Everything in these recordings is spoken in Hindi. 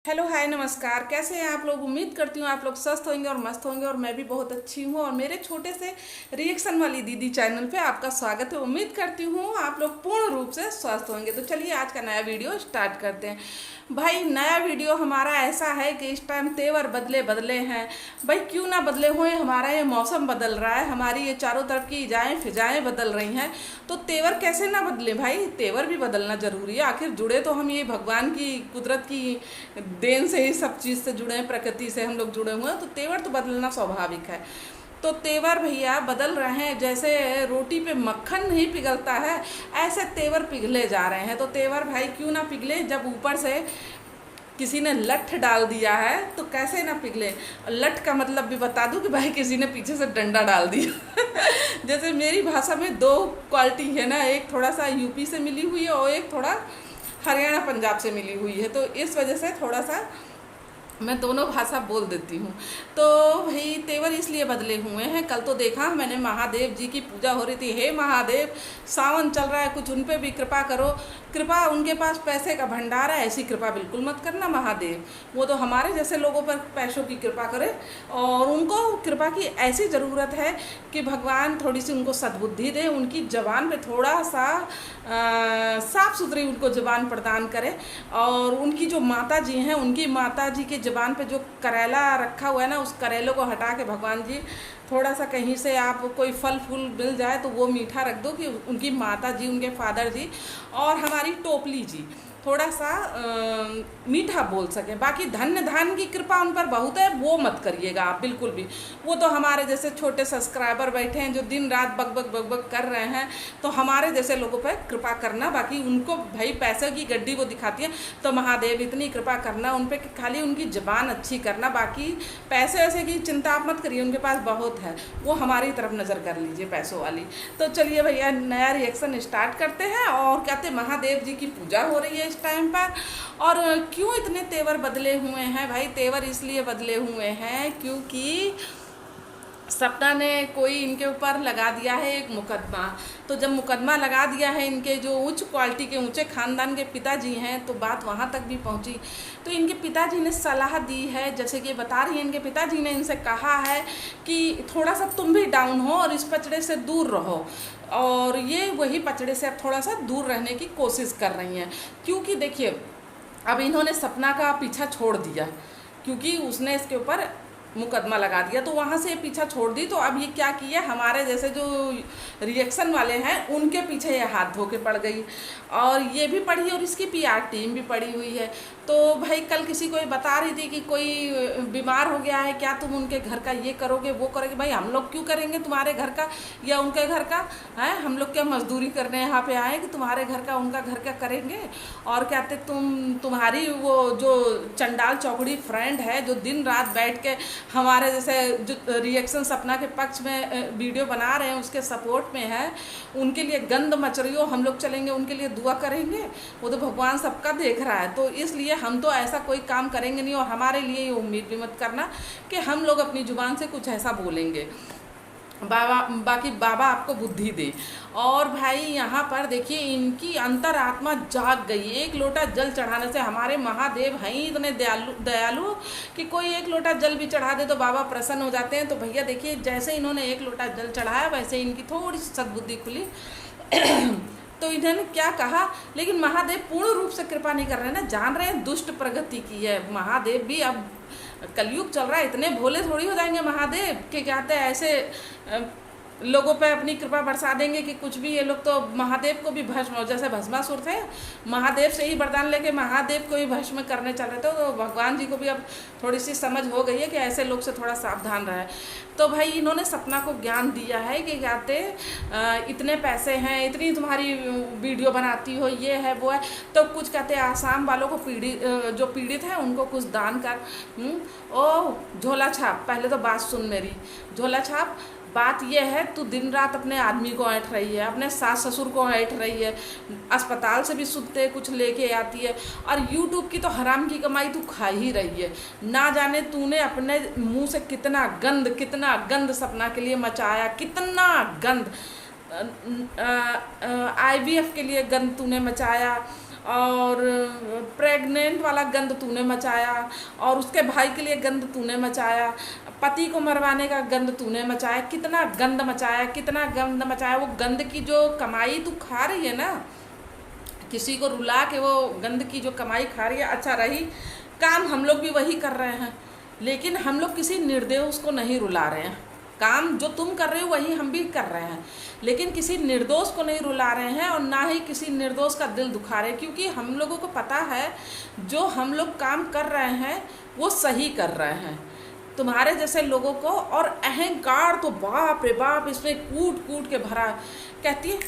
हेलो हाय नमस्कार। कैसे हैं आप लोग? उम्मीद करती हूँ आप लोग स्वस्थ होंगे और मस्त होंगे और मैं भी बहुत अच्छी हूँ। और मेरे छोटे से रिएक्शन वाली दीदी चैनल पे आपका स्वागत है। उम्मीद करती हूँ आप लोग पूर्ण रूप से स्वस्थ होंगे। तो चलिए आज का नया वीडियो स्टार्ट करते हैं। भाई नया वीडियो हमारा ऐसा है कि इस टाइम तेवर बदले बदले हैं। भाई क्यों ना बदले हुए, हमारा ये मौसम बदल रहा है, हमारी ये चारों तरफ की इजाएं फिजाएं बदल रही हैं। तो तेवर कैसे ना बदले भाई, तेवर भी बदलना जरूरी है। आखिर जुड़े तो हम ये भगवान की कुदरत की देन से ही सब चीज़ से जुड़े हैं, प्रकृति से हम लोग जुड़े हुए हैं। तो तेवर तो बदलना स्वाभाविक है। तो तेवर भैया बदल रहे हैं। जैसे रोटी पे मक्खन नहीं पिघलता है, ऐसे तेवर पिघले जा रहे हैं। तो तेवर भाई क्यों ना पिघले, जब ऊपर से किसी ने लठ डाल दिया है तो कैसे ना पिघले। लठ का मतलब भी बता दूं कि भाई किसी ने पीछे से डंडा डाल दिया। जैसे मेरी भाषा में दो क्वालिटी है ना, एक थोड़ा सा यूपी से मिली हुई है और एक थोड़ा हरियाणा पंजाब से मिली हुई है। तो इस वजह से थोड़ा सा मैं दोनों भाषा बोल देती हूँ। तो भाई तेवर इसलिए बदले हुए हैं। कल तो देखा मैंने महादेव जी की पूजा हो रही थी। हे महादेव, सावन चल रहा है, कुछ उन पे भी कृपा करो। कृपा, उनके पास पैसे का भंडार है, ऐसी कृपा बिल्कुल मत करना महादेव। वो तो हमारे जैसे लोगों पर पैसों की कृपा करे, और उनको कृपा की ऐसी ज़रूरत है कि भगवान थोड़ी सी उनको सद्बुद्धि दे, उनकी ज़बान पे थोड़ा सा साफ़ सुथरी उनको ज़बान प्रदान करे। और उनकी जो माता जी हैं, उनकी माता जी के ज़बान पे जो करेला रखा हुआ है ना, उस करेले को हटा के भगवान जी थोड़ा सा कहीं से आप कोई फल फूल मिल जाए तो वो मीठा रख दो कि उनकी माता जी, उनके फादर जी और हमारी टोपली जी थोड़ा सा मीठा बोल सकें। बाकी धन्य धान की कृपा उन पर बहुत है, वो मत करिएगा आप बिल्कुल भी। वो तो हमारे जैसे छोटे सब्सक्राइबर बैठे हैं जो दिन रात बक बक बक बक कर रहे हैं, तो हमारे जैसे लोगों पर कृपा करना। बाकी उनको भाई पैसे की गड्डी वो दिखाती है, तो महादेव इतनी कृपा करना उन पर कि खाली उनकी ज़बान अच्छी करना। बाकी पैसे वैसे की चिंता आप मत करिए, उनके पास बहुत है, वो हमारी तरफ नज़र कर लीजिए पैसों वाली। तो चलिए भैया नया रिएक्शन स्टार्ट करते हैं। और कहते महादेव जी की पूजा हो रही है टाइम पर। और क्यों इतने तेवर बदले हुए हैं भाई? तेवर इसलिए बदले हुए हैं क्योंकि सपना ने कोई इनके ऊपर लगा दिया है एक मुकदमा। तो जब मुकदमा लगा दिया है, इनके जो उच्च क्वालिटी के ऊंचे खानदान के पिताजी हैं, तो बात वहाँ तक भी पहुँची। तो इनके पिताजी ने सलाह दी है, जैसे कि बता रही हैं, इनके पिताजी ने इनसे कहा है कि थोड़ा सा तुम भी डाउन हो और इस पचड़े से दूर रहो। और ये वही पचड़े से अब थोड़ा सा दूर रहने की कोशिश कर रही हैं। क्योंकि देखिए अब इन्होंने सपना का पीछा छोड़ दिया, क्योंकि उसने इसके ऊपर मुकदमा लगा दिया, तो वहाँ से पीछा छोड़ दी। तो अब ये क्या किया, हमारे जैसे जो रिएक्शन वाले हैं उनके पीछे ये हाथ धो के पड़ गई। और ये भी पड़ी और इसकी पीआर टीम भी पड़ी हुई है। तो भाई कल किसी को ये बता रही थी कि कोई बीमार हो गया है, क्या तुम उनके घर का ये करोगे वो करोगे? भाई हम लोग क्यों करेंगे तुम्हारे घर का या उनके घर का? है हम लोग क्या मजदूरी करने यहाँ पे आए कि तुम्हारे घर का उनका घर का करेंगे? और कहते तुम्हारी वो जो चंडाल चौकड़ी फ्रेंड है, जो दिन रात बैठ के हमारे जैसे जो रिएक्शन सपना के पक्ष में वीडियो बना रहे हैं उसके सपोर्ट में है, उनके लिए गंद मच रही हो, हम लोग चलेंगे उनके लिए दुआ करेंगे? वो तो भगवान सबका देख रहा है। तो इसलिए हम तो ऐसा कोई काम करेंगे नहीं, और हमारे लिए ये उम्मीद भी मत करना कि हम लोग अपनी जुबान से कुछ ऐसा बोलेंगे। बाकी बाबा आपको बुद्धि दे। और भाई यहाँ पर देखिए इनकी अंतरात्मा जाग गई। एक लोटा जल चढ़ाने से, हमारे महादेव हैं इतने दयालु दयालु कि कोई एक लोटा जल भी चढ़ा दे तो बाबा प्रसन्न हो जाते हैं। तो भैया देखिए जैसे इन्होंने एक लोटा जल चढ़ाया, वैसे इनकी थोड़ी सी सद्बुद्धि खुली। तो इन्होंने क्या कहा, लेकिन महादेव पूर्ण रूप से कृपा नहीं कर रहे हैं ना, जान रहे हैं दुष्ट प्रगति की है। महादेव भी अब कलयुग चल रहा है, इतने भोले थोड़ी हो जाएंगे महादेव के कहते हैं ऐसे लोगों पे अपनी कृपा बरसा देंगे कि कुछ भी। ये लोग तो महादेव को भी भस्म, जैसे भस्मासुर थे, महादेव से ही वरदान लेके महादेव को ही भस्म करने चल रहे थे। तो भगवान जी को भी अब थोड़ी सी समझ हो गई है कि ऐसे लोग से थोड़ा सावधान रहे। तो भाई इन्होंने सपना को ज्ञान दिया है कि कहते इतने पैसे हैं, इतनी तुम्हारी वीडियो बनाती हो, ये है वो है, तो कुछ कहते आसाम वालों को जो पीड़ित है उनको कुछ दान कर। ओ झोला छाप, पहले तो बात सुन मेरी, झोला छाप। बात यह है तू दिन रात अपने आदमी को ऐंठ रही है, अपने सास ससुर को ऐंठ रही है, अस्पताल से भी सुनते कुछ लेके आती है, और यूट्यूब की तो हराम की कमाई तू खा ही रही है। ना जाने तूने अपने मुंह से कितना गंद सपना के लिए मचाया, कितना गंद IVF के लिए गंद तूने मचाया। और प्रेग्नेंट वाला गंद तूने मचाया, और उसके भाई के लिए गंद तूने मचाया, पति को मरवाने का गंद तूने मचाया, कितना गंद मचाया, कितना गंद मचाया। वो गंद की जो कमाई तू खा रही है ना, किसी को रुला के वो गंद की जो कमाई खा रही है। अच्छा रही काम हम लोग भी वही कर रहे हैं, लेकिन हम लोग किसी निर्दोष को नहीं रुला रहे हैं। काम जो तुम कर रहे हो वही हम भी कर रहे हैं, लेकिन किसी निर्दोष को नहीं रुला रहे हैं और ना ही किसी निर्दोष का दिल दुखा रहे हैं, क्योंकि हम लोगों को पता है जो हम लोग काम कर रहे हैं वो सही कर रहे हैं। तुम्हारे जैसे लोगों को और अहंकार तो बाप रे बाप इसमें कूट कूट के भरा। कहती है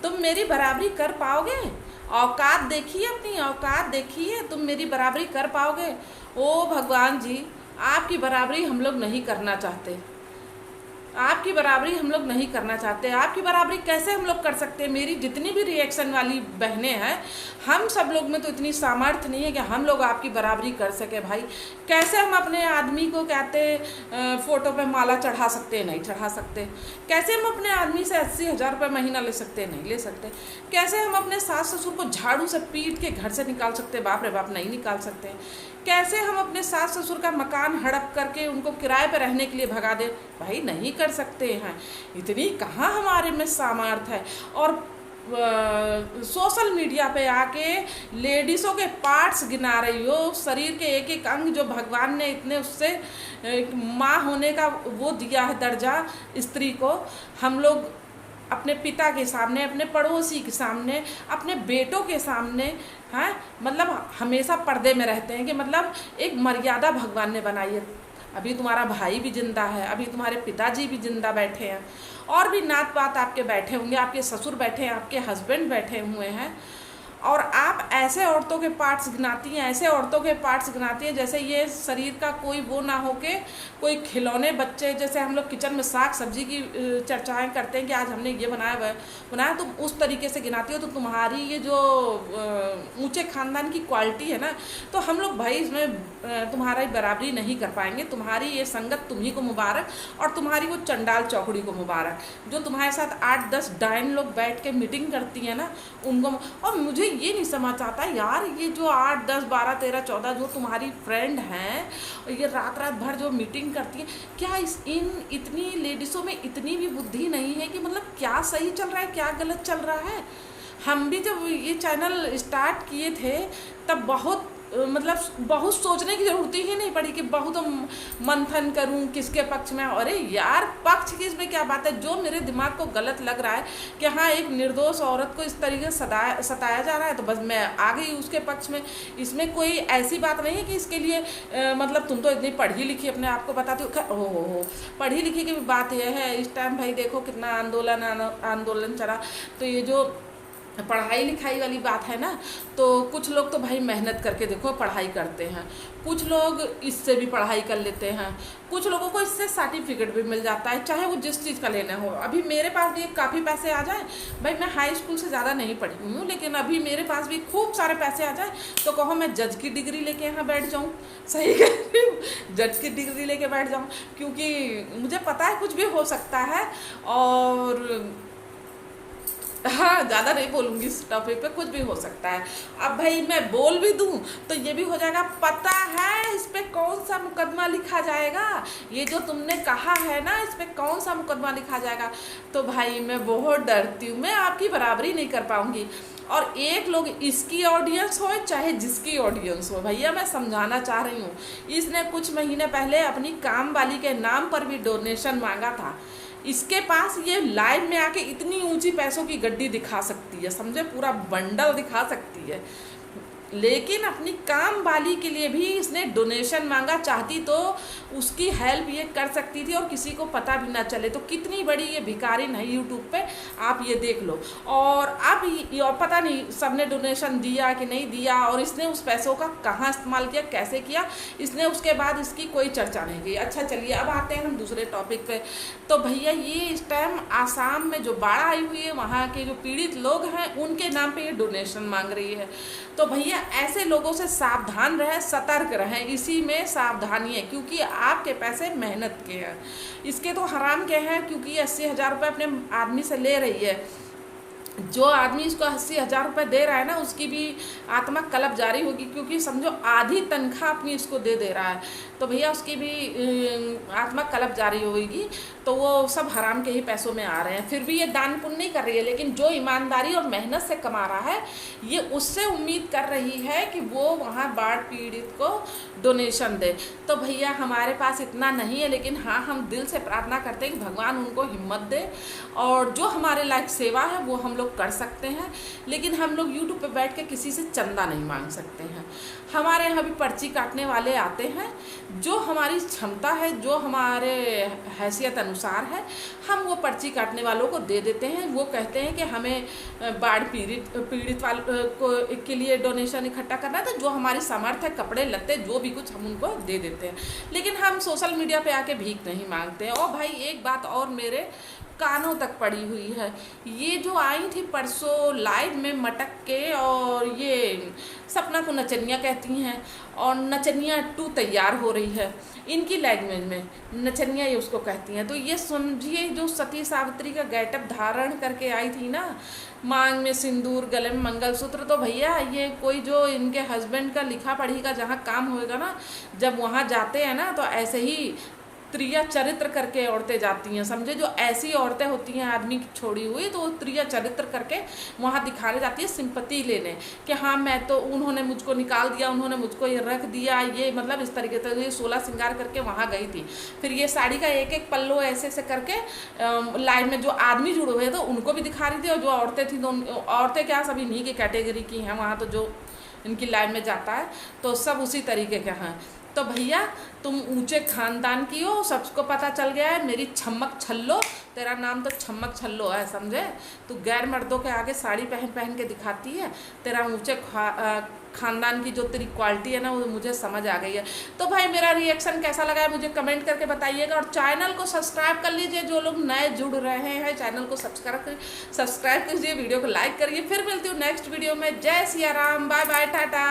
तुम मेरी बराबरी कर पाओगे? औकात देखिए, अपनी औकात देखिए, तुम मेरी बराबरी कर पाओगे? ओ भगवान जी, आपकी बराबरी हम लोग नहीं करना चाहते, आपकी बराबरी हम लोग नहीं करना चाहते। आपकी बराबरी कैसे हम लोग कर सकते हैं? मेरी जितनी भी रिएक्शन वाली बहनें हैं, हम सब लोग में तो इतनी सामर्थ्य नहीं है कि हम लोग आपकी बराबरी कर सके। भाई कैसे हम अपने आदमी को कहते फ़ोटो पे माला चढ़ा सकते हैं? नहीं चढ़ा सकते। कैसे हम अपने आदमी से 80,000 रुपये महीना ले सकते हैं? नहीं ले सकते। कैसे हम अपने सास ससुर को झाड़ू से पीट के घर से निकाल सकते? बाप रे बाप, नहीं निकाल सकते। कैसे हम अपने सास ससुर का मकान हड़प करके उनको किराए पर रहने के लिए भगा दें? भाई नहीं कर सकते हैं। इतनी कहाँ हमारे में सामर्थ्य है। और सोशल मीडिया पे आके लेडीज़ों के पार्ट्स गिना रही हो, शरीर के एक एक अंग जो भगवान ने इतने उससे माँ होने का वो दिया है दर्जा स्त्री को। हम लोग अपने पिता के सामने, अपने पड़ोसी के सामने, अपने बेटों के सामने, हैं, मतलब हमेशा पर्दे में रहते हैं कि मतलब एक मर्यादा भगवान ने बनाई है। अभी तुम्हारा भाई भी जिंदा है, अभी तुम्हारे पिताजी भी जिंदा बैठे हैं, और भी नात पात आपके बैठे होंगे, आपके ससुर बैठे हैं, आपके हस्बैंड बैठे हुए हैं, और आप ऐसे औरतों के पार्ट्स गिनाती हैं, ऐसे औरतों के पार्ट्स गिनाती हैं जैसे ये शरीर का कोई वो ना हो के कोई खिलौने बच्चे। जैसे हम लोग किचन में साग सब्जी की चर्चाएं करते हैं कि आज हमने ये बनाया, तो उस तरीके से गिनाती हो। तो तुम्हारी ये जो ऊंचे खानदान की क्वालिटी है ना, तो हम लोग भाई इसमें तुम्हारी बराबरी नहीं कर पाएंगे। तुम्हारी ये संगत तुम्ही को मुबारक, और तुम्हारी वो चंडाल चौकड़ी को मुबारक जो तुम्हारे साथ 8-10 डायन लोग बैठ के मीटिंग करती हैं ना, उनको। और मुझे ये नहीं समझ आता यार, ये जो 8, 10, 12, 13, 14 जो तुम्हारी फ्रेंड हैं, ये रात रात भर जो मीटिंग करती है, क्या इतनी लेडीज़ों में इतनी भी बुद्धि नहीं है कि मतलब क्या सही चल रहा है, क्या गलत चल रहा है? हम भी जब ये चैनल स्टार्ट किए थे तब बहुत सोचने की जरूरत ही नहीं पड़ी कि बहुत मंथन करूं किसके पक्ष में। अरे यार, पक्ष की इसमें क्या बात है? जो मेरे दिमाग को गलत लग रहा है कि हाँ एक निर्दोष औरत को इस तरीके से सताया जा रहा है, तो बस मैं आ गई उसके पक्ष में। इसमें कोई ऐसी बात नहीं है कि इसके लिए मतलब तुम तो इतनी पढ़ी लिखी अपने आप को बताती हो। हो पढ़ी लिखी की भी बात यह है, इस टाइम भाई देखो कितना आंदोलन चला। तो ये जो पढ़ाई लिखाई वाली बात है ना, तो कुछ लोग तो भाई मेहनत करके देखो पढ़ाई करते हैं, कुछ लोग इससे भी पढ़ाई कर लेते हैं, कुछ लोगों को इससे सर्टिफिकेट भी मिल जाता है, चाहे वो जिस चीज़ का लेना हो। अभी मेरे पास भी काफ़ी पैसे आ जाए, भाई मैं हाई स्कूल से ज़्यादा नहीं पढ़ी हुई हूँ, लेकिन अभी मेरे पास भी खूब सारे पैसे आ जाए तो कहो मैं जज की डिग्री लेके यहाँ बैठ जाऊँ। सही कह रही हूँ, जज की डिग्री लेके बैठ जाऊँ, क्योंकि मुझे पता है कुछ भी हो सकता है। और हाँ, ज़्यादा नहीं बोलूँगी इस टॉपिक पे, कुछ भी हो सकता है। अब भाई मैं बोल भी दूँ तो ये भी हो जाएगा, पता है इस पे कौन सा मुकदमा लिखा जाएगा, ये जो तुमने कहा है ना इस पे कौन सा मुकदमा लिखा जाएगा। तो भाई मैं बहुत डरती हूँ, मैं आपकी बराबरी नहीं कर पाऊँगी। और एक लोग इसकी ऑडियंस हो चाहे जिसकी ऑडियंस हो, भैया मैं समझाना चाह रही हूँ, इसने कुछ महीने पहले अपनी काम वाली के नाम पर भी डोनेशन मांगा था। इसके पास ये लाइव में आके इतनी ऊंची पैसों की गड्डी दिखा सकती है, समझे, पूरा बंडल दिखा सकती है, लेकिन अपनी काम वाली के लिए भी इसने डोनेशन मांगा। चाहती तो उसकी हेल्प ये कर सकती थी और किसी को पता भी ना चले। तो कितनी बड़ी ये भिखारिन है यूट्यूब पे, आप ये देख लो। और अब पता नहीं सबने डोनेशन दिया कि नहीं दिया, और इसने उस पैसों का कहाँ इस्तेमाल किया, कैसे किया, इसने उसके बाद इसकी कोई चर्चा नहीं की। अच्छा चलिए अब आते हैं हम दूसरे टॉपिक पे। तो भैया ये इस टाइम आसाम में जो बाढ़ आई हुई है, वहाँ के जो पीड़ित लोग हैं उनके नाम पे ये डोनेशन मांग रही है। तो भैया ऐसे लोगों से सावधान रहें, सतर्क रहें, इसी में सावधानी है, क्योंकि आपके पैसे मेहनत के हैं, इसके तो हराम के हैं, क्योंकि 80,000 रुपये अपने आदमी से ले रही है। जो आदमी इसको 80,000 रुपये दे रहा है ना, उसकी भी आत्मा कलब जारी होगी, क्योंकि समझो आधी तनख्वाह अपनी इसको दे दे रहा है, तो भैया उसकी भी आत्मा कलब जारी होगी। तो वो सब हराम के ही पैसों में आ रहे हैं। फिर भी ये दान पुण्य नहीं कर रही है, लेकिन जो ईमानदारी और मेहनत से कमा रहा है, ये उससे उम्मीद कर रही है कि वो वहाँ बाढ़ पीड़ित को डोनेशन दे। तो भैया हमारे पास इतना नहीं है, लेकिन हाँ, हम दिल से प्रार्थना करते हैं कि भगवान उनको हिम्मत दे, और जो हमारे लायक सेवा है वो हम लोग कर सकते हैं। लेकिन हम लोग यूट्यूब पे बैठ के किसी से चंदा नहीं मांग सकते हैं। हमारे यहाँ भी पर्ची काटने वाले आते हैं, जो हमारी क्षमता है, जो हमारे हैसियत अनुसार है, हम वो पर्ची काटने वालों को दे देते हैं। वो कहते हैं कि हमें बाढ़ पीड़ित वाल को के लिए डोनेशन इकट्ठा करना था, जो हमारी सामर्थ्य है, कपड़े लत्ते जो भी कुछ, हम उनको दे देते हैं। लेकिन हम सोशल मीडिया पे आके भीख नहीं मांगते हैं। और भाई एक बात और मेरे कानों तक पड़ी हुई है, ये जो आई थी परसों लाइव में मटक के, और ये सपना को नचनिया कहती हैं, और नचनिया 2 तैयार हो रही है, इनकी लैंग्वेज में नचनिया ये उसको कहती हैं। तो ये समझिए, जो सती सावित्री का गेटअप धारण करके आई थी ना, मांग में सिंदूर, गले में मंगलसूत्र, तो भैया ये कोई जो इनके हस्बैंड का लिखा पढ़ी का जहाँ काम होएगा ना, जब वहाँ जाते हैं ना, तो ऐसे ही त्रिया चरित्र करके औरतें जाती हैं। समझे, जो ऐसी औरतें होती हैं आदमी की छोड़ी हुई, तो वो त्रिया चरित्र करके वहाँ दिखाने जाती है, सिंपत्ति लेने, कि हाँ मैं तो, उन्होंने मुझको निकाल दिया, उन्होंने मुझको ये रख दिया, ये मतलब इस तरीके से ये 16 श्रृंगार करके वहाँ गई थी। फिर ये साड़ी का एक एक पल्लो ऐसे ऐसे करके लाइन में जो आदमी जुड़े हुए थे उनको भी दिखा रही थी, और जो औरतें थी, तो औरतें क्या सब इन्हीं की कैटेगरी की हैं वहाँ, तो जो इनकी लाइन में जाता है तो सब उसी तरीके के हैं। तो भैया तुम ऊंचे खानदान की हो, सबको पता चल गया है, मेरी छम्मक छल्लो, तेरा नाम तो छम्मक छल्लो है, समझे। तू गैर मर्दों के आगे साड़ी पहन पहन के दिखाती है, तेरा ऊंचे खानदान की जो तेरी क्वालिटी है ना, वो मुझे समझ आ गई है। तो भाई मेरा रिएक्शन कैसा लगा है मुझे कमेंट करके बताइएगा, और चैनल को सब्सक्राइब कर लीजिए। जो लोग नए जुड़ रहे हैं, चैनल को सब्सक्राइब कीजिए, वीडियो को लाइक करिए। फिर मिलती हूँ नेक्स्ट वीडियो में। जय सिया राम, बाय बाय, टाटा।